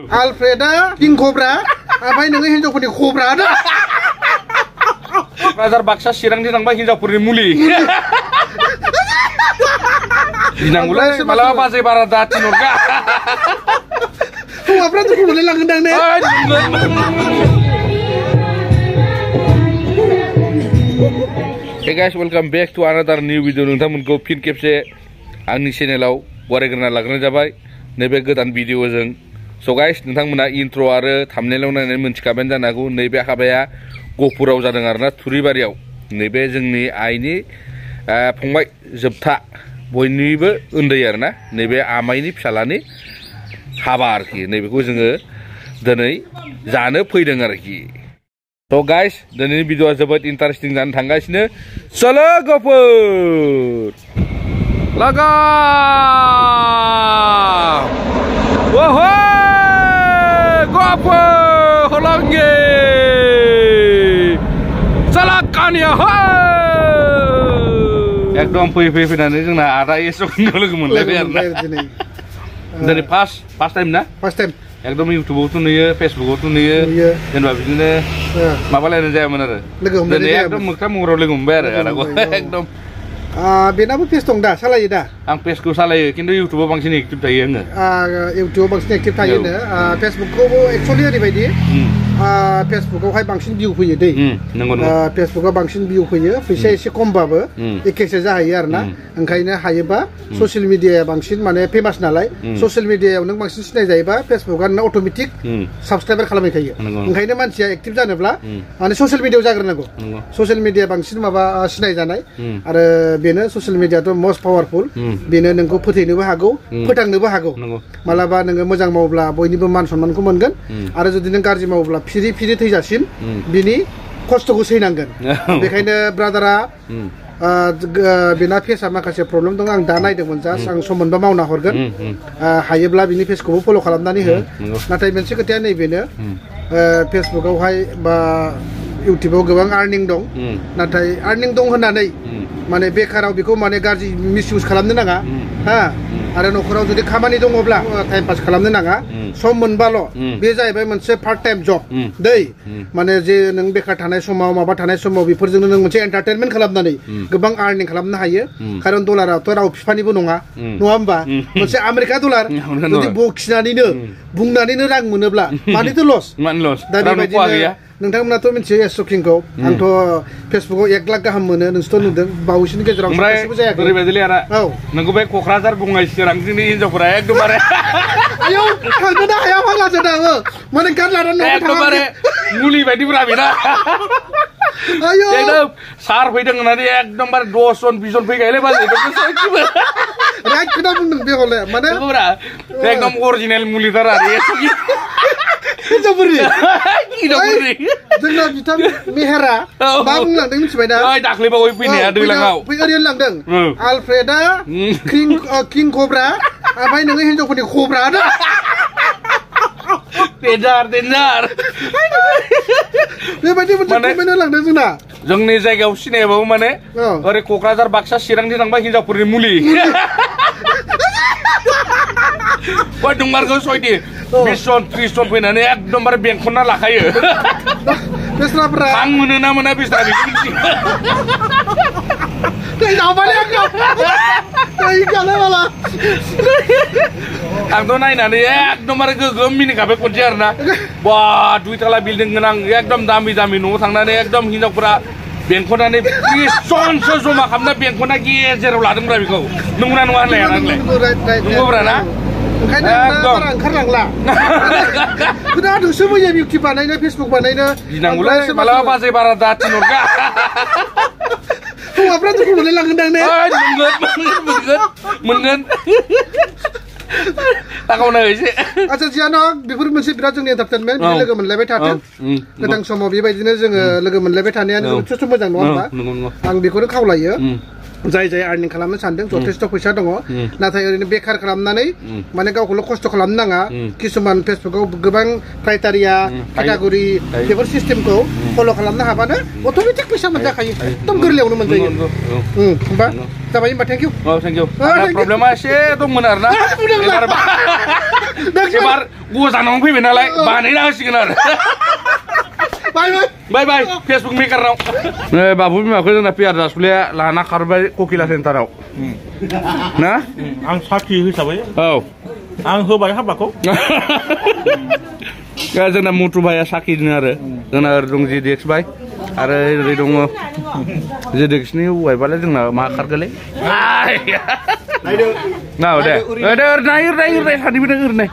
Alfreda King Cobra oमफ्राय नोङो हिनजावफोरनि खब्रा दा क'क्राझार बाक्सा चिरांनि थांबाय हिनजावफोरनि मुलि गिनांगौलै मालाबा बाजै बारा दा थिनहरगा हौवाफ्रा दुखु मोनलायलांगोनदां ने Hey guys, welcome back to another new video. नोंथांमोनखौ फिन खेबसे आंनि चेनेलाव बरायग्रोना लाग्रोनाय जाबाय नैबे गोदान भिडिअजों। So guys, नोंथांमोना इन्ट्र आरो थाम्बनेइलाव नायनानै मोनथिखाबाय जानो हागौ नैबे हाबाया गहपुराव जादों आरोना थुरिबारियाव। नैबे जोंनि आइनि फंबाय जोबथा बयनिबो उन्दै आरोना नैबे आमाइनि फिसालानि हाबा आरोखि नैबेखौ जोङो दिनै जानो फैदों आरोखि। So guys, दिनैनि भिडिअआ जोबोद इन्टारेस्टिं जानो थांगासिनो। चलो गहपुर लगा ओहो गहपुर होलांगे चला कानिया हो एकदम फैनानै जोंना आदा एसोखौ लोगो मोनलायबाय आरोना दिनै फार्स्ट टाइम ना फार्स्ट टाइम एकदम इउटुबावथ' नुयो फेसबुकावथ' नुयो जेनेबा बिदिनो माबालायनाय जायामोन आरो दिनै एकदम मोख्रा महराव लोगो मोनबाय आरो आदाखौ एकदम बेनाबो पेज दं दा सालायो दा आं पेजखौ सालायो खिन्थु इउटुबाव बांसिन एक्टिभ थायो आङो इउटुबाव बांसिन एक्टिभ थायोनो फेसबुकखौबो एक्चुअलि ओरैबायदि फेसबुकावहाय बांसिन भिउ फैयो दै फेसबुकाव बांसिन भिउ फैयो फैसाया एसे खमबाबो एखेसो जाहैयो आरोना ओंखायनो हायोबा ससियेल मिडियाया बांसिन माने फेमास नालाय ससियेल मिडियायाव नों बांसिन सिनाय जायोबा फेसबुकआ नों अट'मेटिक साबसक्राइबार खालामखायो ओंखायनो मानसिया एक्टिभ जानोब्ला माने ससियेल मिडियायाव जाग्रोनांगौ ससियेल मिडिया बांसिन माबा सिनाय जानाय आरो बेनो ससियेल मिडियाथ' मस्ट पावारफुल बेनो नोंखौ फोथैनोबो हागौ फोथांनोबो हागौ मालाबा नोङो मोजां मावोब्ला बयनिबो मान सन्मानखौ मोनगोन आरो जुदि नों गाज्रि मावोब्ला फिरि थैजासिम बिनि खस्थ'खौ सैनांगोन बेखायनो ब्रादारा बेना फेसआ माखासे प्रब्लेम दं आं दा नायदोंमोन जास्ट आं सम मोनबा मावना हरगोन हायोब्ला बिनि फेसखौबो फल' खालामनानै हो नाथाय मोनसे खोथाया नैबेनो फेसबुकावहाय बा इउटुबाव गोबां आर्निं दं नाथाय आर्निं दं होननानै माने बेकाराव बेखौ माने गाज्रि मिसइउज खालामनो नाङा हा आरो न'खराव जुदि खामानि दङब्ला टाइम पास खालामनो नाङा सम मोनबाल' बे जाहैबाय मोनसे पार्ट टाइम जब दै माने जे नों बेकार थानाय समाव माबा थानाय समाव बेफोरजोंनो नों मोनसे एन्टारटेनमेन्ट खालामनानै गोबां आर्निं खालामनो हायो खारन डलाराथ' राव बिफानिबो नङा होमबा मोनसे आमेरिका डलार जुदि बखिनानैनो बुंनानैनो रां मोनोब्ला मानिथ' लस दा बेबायदिनो नोंथांमोनाथ' मिथियो एसकिंखौ आंथ' फेसबुकाव 1 लाख गाहाम मोनो नोंसोरथ' नुदों बावैसोनि गेजेराव गासिबो जायाखै ओरैबायदिलै आदा नोंखौ बे क'क्राझार बङाइ चिरांनि हिनजावफोरा एकदमबारे आयौ थांनो हाया फाग्लासो दाबो माने गारलानानै एकदमबारे मुलि बायदिब्रा बेना आयौ एकदम सार फैदों होननानै एकदमबारे 10 जन 20 जन फैगायलै बाजै राइट खोथा बुंदों बे हले माने एकदम अरिजिनेल मुलिथार आरो हिनजावफोरनि जोंना बिथां मेहेरा मा बुंलांदों मिथिबाय ना दाख्लै बावै फैनाया दैलाङाव ओरैनो लांदों आलफ्रेदा किं कब्रा ओमफ्राय नोङो हिनजावफोरनि खब्रा दा डेन्जार बेबायदि मोनसे कमेन्ट लांदों जोंना जोंनि जायगायाव सिनायाबाबो माने ओरै क'क्राझार बाक्सा चिरांनि थांबाय हिनजावफोरनि मुलि दंमारखौ 20 जन 30 जन फैनानै एकदमबारे बेंखनना लाखायो बेस्राफ्रा आं मोनो ना मोना बेस्रा बेखौ आंथ' नायनानै एकदमबारे गोगोम मिनिखाबाय खनसे आरोना बा 2 ताला बिल्डिं गोनां एकदम दामि न'आव थांनानै एकदम हिनजावफोरा बेंखननानै 30 जनसो जमा खालामना बेंखनना गेजेराव लादोंब्रा बेखौ नंगौना नङा होनलाय नंगौब्रा ना ओंखायनो ओंखारलांला दा नोंसोर मैया इउटुब बानायनो फेसबुक बानायनो गिनांगौलै मालाबा बाजै बारा दा थिनहरगा हौवाफ्रा दुखु मोनलायलांगोनदां ने मोनगोन ताकावना एसे आच्छा जियानो बेफोर मोनसे बिराद जोंनि एन्टारटेनमेन्ट लोगो मोनलायबाय थाथों गोदान समाव बेबायदिनो जोङो लोगो मोनलायबाय थानायानो जथेस्थ' मोजां नङा होमबा आं बेखौनो खावलायो जाय आर्निं खालामनो सानदों जथेस्थ' फैसा दङ नाथाय ओरैनो बेकार खालामनानै माने गावखौल' खस्थ' खालामनो नाङा किसुमान फेसबुकाव गोबां क्राइटेरिया केटागरि बेफोर सिस्टेमखौ फल' खालामनो हाबानो अट'मेटिक फैसा मोनजाखायो एकदम गोरलैयावनो मोनजायो होमबा जाबाय होमबा थेंक इउ प्रब्लेमा एसे दंमोन आरोना एबार गोजानावनो फैबाय नालाय बानायना होसिगोन आरो बाय बाय फेसबुक मेकारनाव नै बाबु बिमाखौ जोंना पियार जासुलिया लाना खारबाय ककिला सेन्टाराव ना आं साखि हिसाबै औ आं होबाय हाबाखौ जोंना मुथु भाइया साखि दङ आरो जोंना ओरै दं जेडेक्स भाइ आरो ओरै दङ जेडेक्सनि वाइफआलाय जोंना मा खारगोलै औ दे ओरनाय सानैबो ओरनाय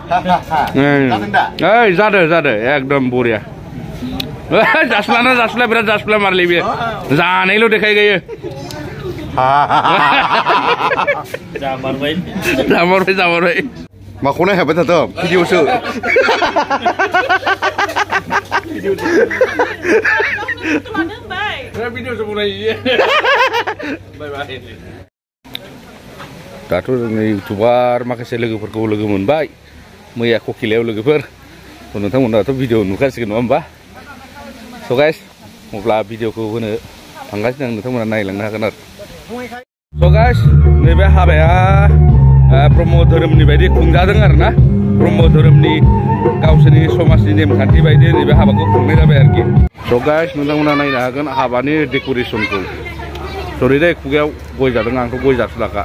ओइ जादो एकदम बरिया जासुला बिराद जासुला मारलै बेयो जानायल' देखायगायो जामारबाय माखौ नायहाबाय थादों भिडिअसो भिडिअसो बनायो दाथ' जोंनि इउटुबार माखासे लोगोफोरखौ लोगो मोनबाय मैया ककिलायाव लोगोफोर नोंथांमोनाथ' भिडिअ नुखासिगोन नङा होमबा स' गाइस अब्ला भिडिअखौ होनो थांगासिनो आं नोंथांमोना नायलांनो हागोन आरो स' गाइस नैबे हाबाया ब्रह्म धोरोमनि बायदि खुंजादों आरो ना ब्रह्म धोरोमनि गावसोरनि समाजनि नेमखान्थि बायदि नैबे हाबाखौ खुंनाय जाबाय आरोखि स' गाइस नोंथांमोना नायनो हागोन हाबानि डेक'रेसनखौ सरिदै खुगायाव गय जादों आंथ' गय जासुलाखा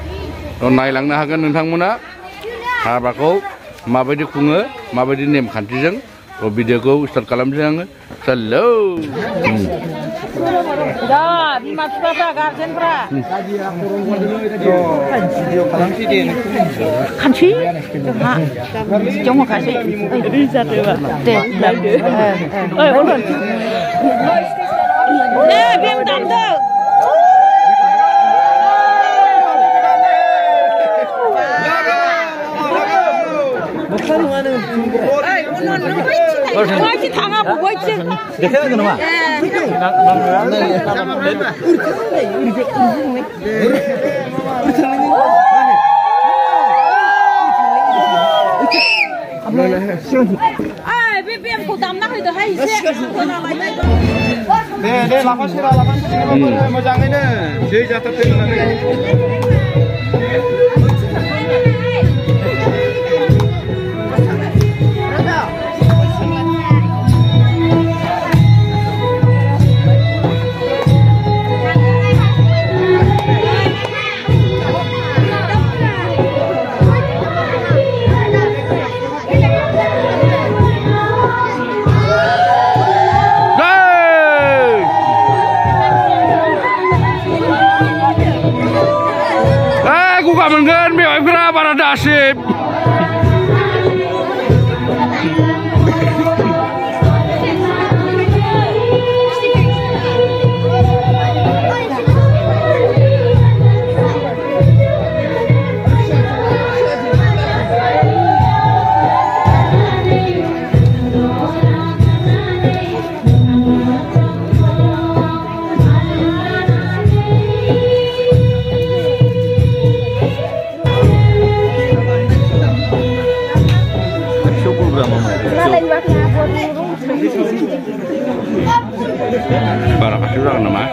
थ' नायलांनो हागोन नोंथांमोना हाबाखौ माबायदि खुङो माबायदि नेमखान्थिजों थ' भिडिअखौ स्टार्ट खालामसै आङो हेलौ दा बिमा बिफाफ्रा गार्जेनफ्रा खानसै जोंहा माखासे दे बें दामदो Wajib tangan apa wajib? Dekat ke nama? BBM kau damnak itu hai isi. Deh, lapas sih, mojanginnya, jadi jatuh tinggal. Gua monkkan mewahnya para dasib. Para kasih orang nama.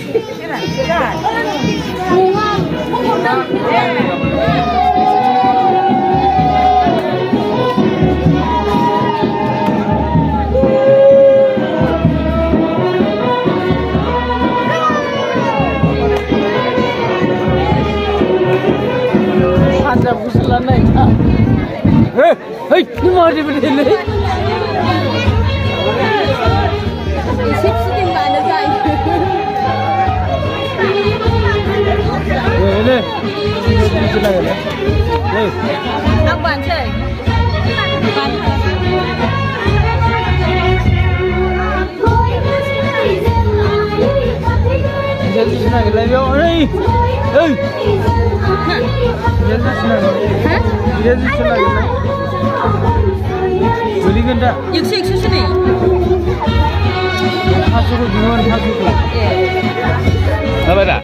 Ada busulan naik. Hei, ini mau dibeli. Sip-sip nggak ada saya. Ini. Busulan lagi. Hei. Apaan sih? Jadi senang lagi. Hei. Hei. Jadi senang. Hah? Jadi senang. Beli kan tak? Yuk sini. Masuk ke dengan masuk. Apa dah?